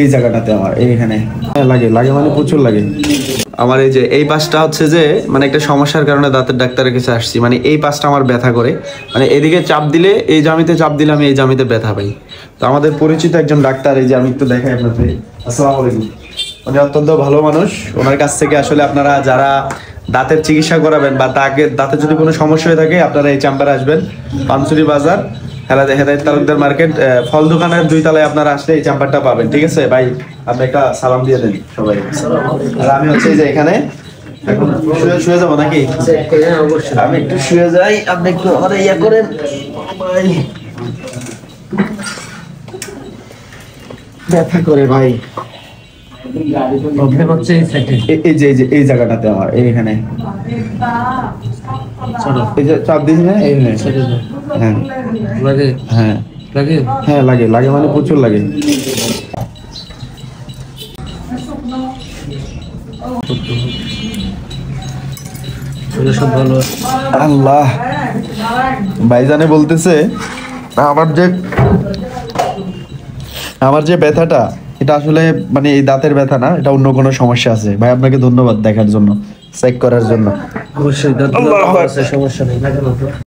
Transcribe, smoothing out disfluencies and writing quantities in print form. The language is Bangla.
এই জায়গাটাতে আমার এইখানে লাগে লাগে মানে প্রচুর লাগে আমার। এই যে এই পাশটা হচ্ছে যে মানে একটা সমস্যার কারণে দাঁতের ডাক্তারের কাছে আসছি। মানে এই পাশটা আমার ব্যথা করে, মানে এদিকে চাপ দিলে, এই জামিতে চাপ দিলে আমি এই জামিতে ব্যথা পাই। তো আমাদের পরিচিত একজন ডাক্তার, এই যে আমি একটু দেখাই আপনাদের। আসসালামু আলাইকুম। উনি অত্যন্ত ভালো মানুষ। ওনার কাছ থেকে আসলে আপনারা যারা দাঁতের চিকিৎসা করাবেন বা দাঁতে যদি কোনো সমস্যা হয়ে থাকে, আপনারা এই চেম্বারে আসবেন। পানসুরি বাজার, হেদায়েত তালুকদার মার্কেট, ফল দোকানের 2 তলায় আপনারা আসলে এই চেম্বারটা পাবেন। ঠিক আছে ভাই, আপনি একটা সালাম দিয়ে দেন সবাই। আর আমি হচ্ছে যে এখানে এখন শুয়ে যাবো নাকি? আমি একটু শুয়ে যাই, আপনি একটু আমার ইয়া করেন ভাই। ব্যথা করে ভাই। এই জায়গাটাতে আমার এইখানে এই যে চাপ দিন না, হ্যাঁ লাগে, হ্যাঁ লাগে, হ্যাঁ লাগে লাগে মানে প্রচুর লাগে। আল্লাহ, ভাইজানে বলতেছে আমার যে ব্যথাটা, এটা আসলে মানে এই দাঁতের ব্যথা না, এটা অন্য কোনো সমস্যা আছে। ভাই আপনাকে ধন্যবাদ দেখার জন্য, চেক করার জন্য। অবশ্যই সমস্যা নেই।